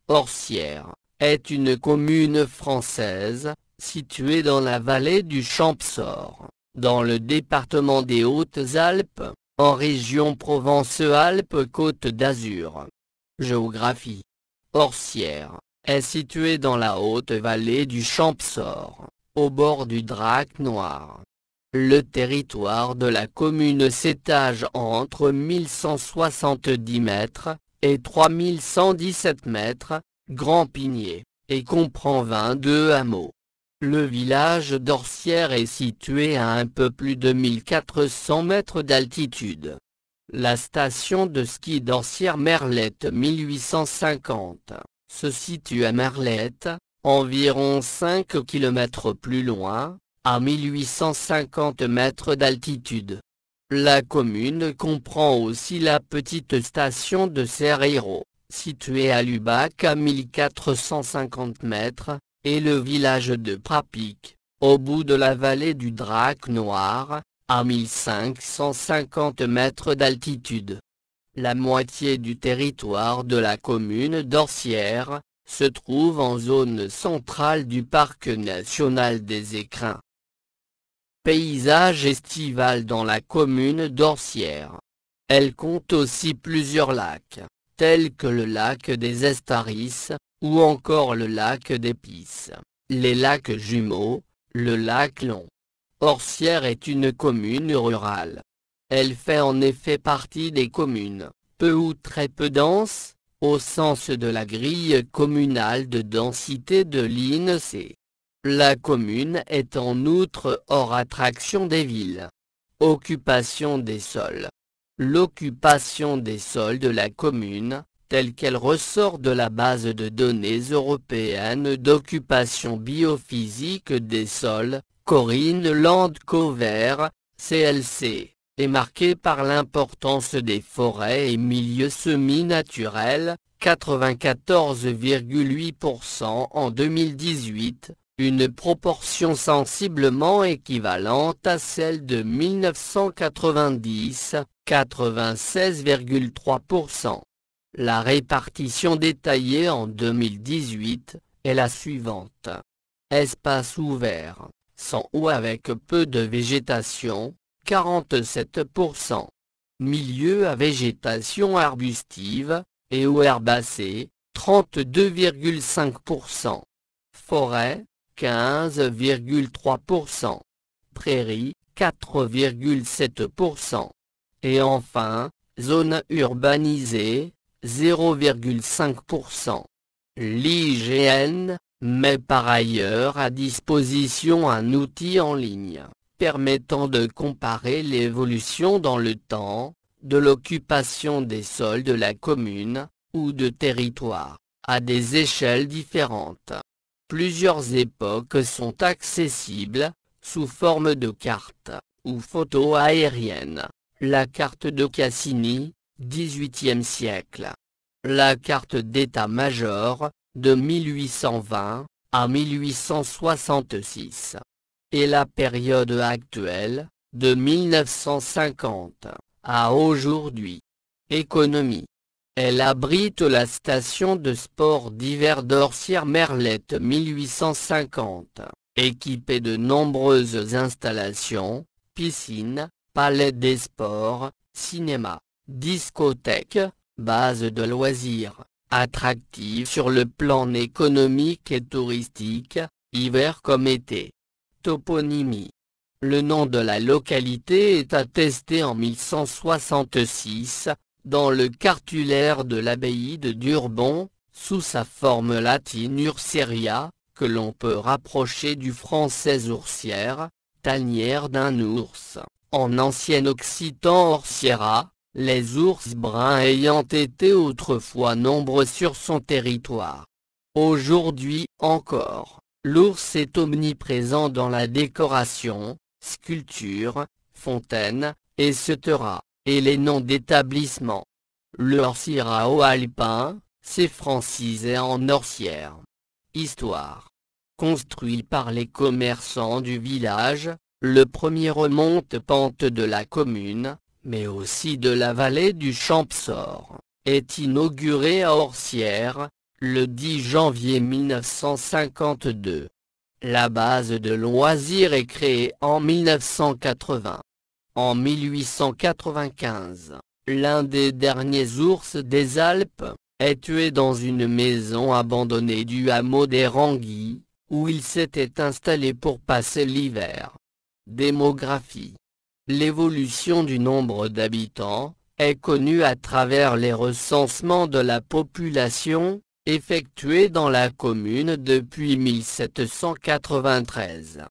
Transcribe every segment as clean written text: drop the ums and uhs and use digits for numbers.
Orsières est une commune française, située dans la vallée du Champsaur, dans le département des Hautes-Alpes, en région Provence-Alpes-Côte d'Azur. Géographie. Orsières est située dans la haute vallée du Champsaur, au bord du Drac Noir. Le territoire de la commune s'étage entre 1170 mètres et 3117 mètres, Grand Pigné, et comprend 22 hameaux. Le village d'Orsières est situé à un peu plus de 1400 mètres d'altitude. La station de ski d'Orsières-Merlette 1850 se situe à Merlette, environ 5 km plus loin, à 1850 mètres d'altitude. La commune comprend aussi la petite station de Serreiro, située à Lubac à 1450 mètres, et le village de Prapic, au bout de la vallée du Drac Noir, à 1550 mètres d'altitude. La moitié du territoire de la commune d'Orsières se trouve en zone centrale du parc national des Écrins. Paysage estival dans la commune d'Orsières. Elle compte aussi plusieurs lacs, tels que le lac des Estaris, ou encore le lac des Pisses, les lacs jumeaux, le lac Long. Orsières est une commune rurale. Elle fait en effet partie des communes, peu ou très peu denses, au sens de la grille communale de densité de l'INSEE. La commune est en outre hors attraction des villes. Occupation des sols. L'occupation des sols de la commune, telle qu'elle ressort de la base de données européenne d'occupation biophysique des sols, Corinne Landcover, CLC, est marquée par l'importance des forêts et milieux semi-naturels, 94,8% en 2018, une proportion sensiblement équivalente à celle de 1990, 96,3%. La répartition détaillée en 2018 est la suivante. Espace ouvert, sans ou avec peu de végétation, 47%. Milieu à végétation arbustive, et ou herbacée, 32,5%. Forêt, 15,3%. Prairie, 4,7%. Et enfin, zone urbanisée, 0,5%. L'IGN met par ailleurs à disposition un outil en ligne, permettant de comparer l'évolution dans le temps, de l'occupation des sols de la commune, ou de territoire, à des échelles différentes. Plusieurs époques sont accessibles, sous forme de cartes, ou photos aériennes. La carte de Cassini, 18e siècle. La carte d'état-major, de 1820 à 1866. Et la période actuelle, de 1950 à aujourd'hui. Économie. Elle abrite la station de sport d'hiver d'Orsières-Merlette 1850, équipée de nombreuses installations, piscines, palais des sports, cinéma, discothèque, base de loisirs, attractive sur le plan économique et touristique, hiver comme été. Toponymie. Le nom de la localité est attesté en 1166, dans le cartulaire de l'abbaye de Durbon, sous sa forme latine Urseria, que l'on peut rapprocher du français oursière, tanière d'un ours, en ancien occitan orsiera, les ours bruns ayant été autrefois nombreux sur son territoire. Aujourd'hui encore, l'ours est omniprésent dans la décoration, sculpture, fontaine, etc., et les noms d'établissements. Le Orsirao alpin, s'est francisé en Orsières. Histoire. Construit par les commerçants du village, le premier remonte-pente de la commune, mais aussi de la vallée du Champsaur, est inauguré à Orsières, le 10 janvier 1952. La base de loisirs est créée en 1980. En 1895, l'un des derniers ours des Alpes est tué dans une maison abandonnée du hameau des Ranguilles, où il s'était installé pour passer l'hiver. Démographie. L'évolution du nombre d'habitants est connue à travers les recensements de la population, effectués dans la commune depuis 1793.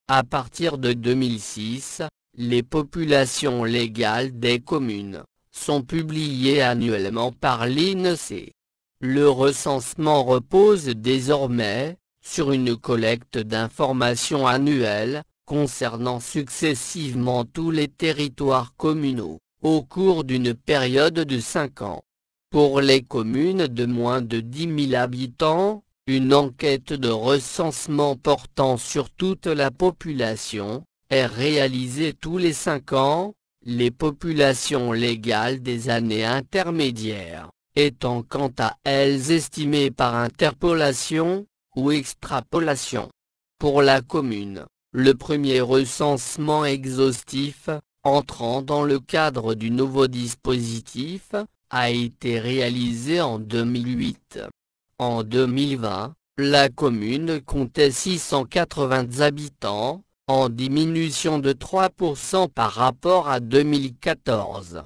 À partir de 2006, les populations légales des communes sont publiées annuellement par l'INSEE. Le recensement repose désormais sur une collecte d'informations annuelles, concernant successivement tous les territoires communaux, au cours d'une période de 5 ans. Pour les communes de moins de 10 000 habitants, une enquête de recensement portant sur toute la population est réalisée tous les 5 ans, les populations légales des années intermédiaires étant quant à elles estimées par interpolation ou extrapolation. Pour la commune, le premier recensement exhaustif, entrant dans le cadre du nouveau dispositif, a été réalisé en 2008. En 2020, la commune comptait 680 habitants, en diminution de 3% par rapport à 2014.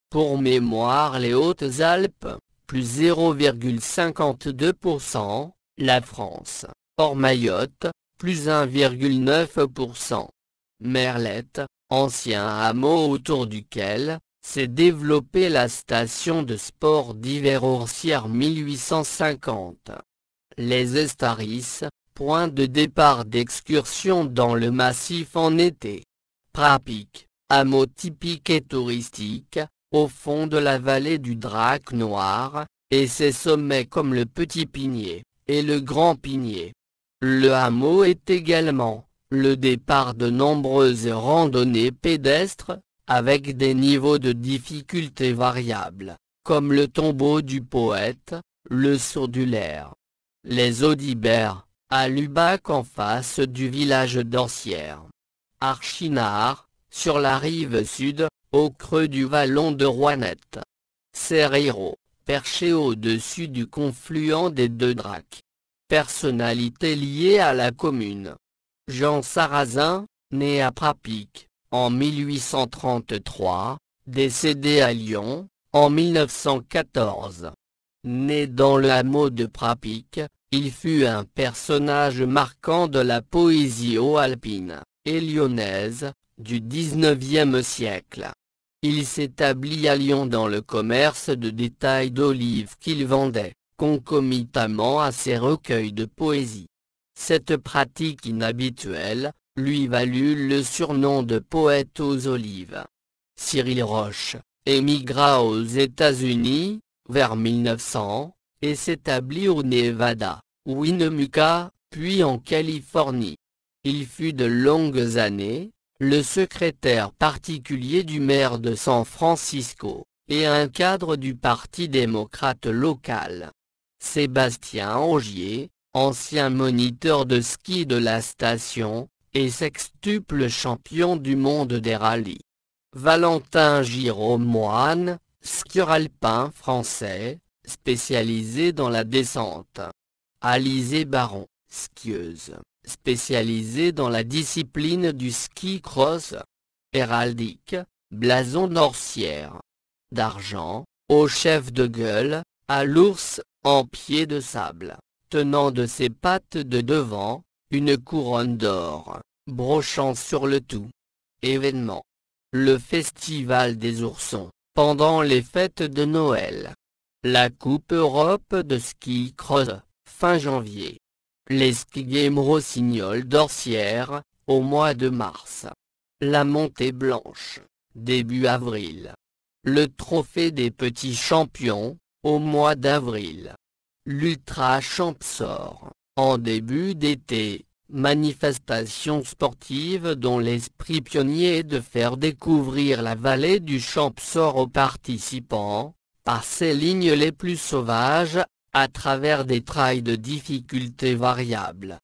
Pour mémoire, les Hautes-Alpes, plus 0,52%, la France, hors Mayotte, plus 1,9%. Merlette, ancien hameau autour duquel s'est développée la station de sport d'hiver Oursières 1850. Les Estaris, point de départ d'excursion dans le massif en été. Prapic, hameau typique et touristique, au fond de la vallée du Drac Noir, et ses sommets comme le Petit Pinier et le Grand Pinier. Le hameau est également le départ de nombreuses randonnées pédestres, avec des niveaux de difficulté variables, comme le tombeau du poète, le saut du Lair. Les Audibert, à Lubac en face du village d'Orsières. Archinard, sur la rive sud, au creux du vallon de Rouennette. Serrero, perché au-dessus du confluent des deux Dracs. Personnalité liée à la commune. Jean Sarrazin, né à Prapic, en 1833, décédé à Lyon, en 1914. Né dans le hameau de Prapic, il fut un personnage marquant de la poésie haut-alpine et lyonnaise du XIXe siècle. Il s'établit à Lyon dans le commerce de détail d'olives qu'il vendait, concomitamment à ses recueils de poésie. Cette pratique inhabituelle lui valut le surnom de poète aux olives. Cyril Roche émigra aux États-Unis, vers 1900, et s'établit au Nevada, Winnemucca, puis en Californie. Il fut de longues années le secrétaire particulier du maire de San Francisco, et un cadre du Parti démocrate local. Sébastien Ogier, ancien moniteur de ski de la station, et sextuple champion du monde des rallyes. Valentin Giraud-Moine, skieur alpin français, spécialisé dans la descente. Alizée Baron, skieuse, spécialisée dans la discipline du ski cross. Héraldique, blason d'Orsières. D'argent, au chef de gueule, à l'ours, en pied de sable, tenant de ses pattes de devant, une couronne d'or, brochant sur le tout. Événement. Le Festival des oursons, pendant les fêtes de Noël. La Coupe Europe de ski cross, fin janvier. Les Ski Games Rossignols d'Orsières, au mois de mars. La Montée Blanche, début avril. Le Trophée des Petits Champions, au mois d'avril. L'Ultra Champsor, en début d'été, manifestation sportive dont l'esprit pionnier est de faire découvrir la vallée du Champsor aux participants, par ses lignes les plus sauvages, à travers des trails de difficulté variables.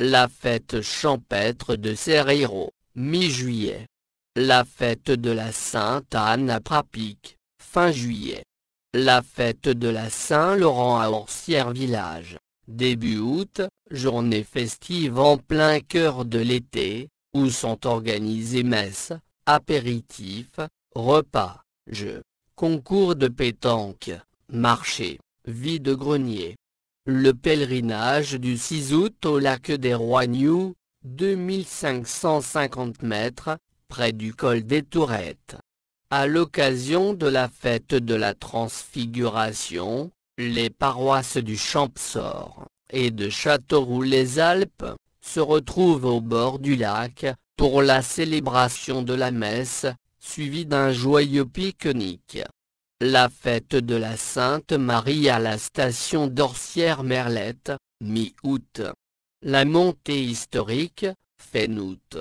La fête champêtre de Cerreiro, mi-juillet. La fête de la Sainte-Anne à Prapic, fin juillet. La fête de la Saint-Laurent à Orsières-Village, début août, journée festive en plein cœur de l'été, où sont organisées messes, apéritifs, repas, jeux, concours de pétanque, marchés, vide-greniers. Le pèlerinage du 6 août au lac des Roignoux, 2550 mètres, près du col des Tourettes. À l'occasion de la fête de la Transfiguration, les paroisses du Champsaur et de Châteauroux-les-Alpes se retrouvent au bord du lac pour la célébration de la messe, suivie d'un joyeux pique-nique. La fête de la Sainte Marie à la station d'Orsières-Merlette, mi-août. La montée historique, fin août.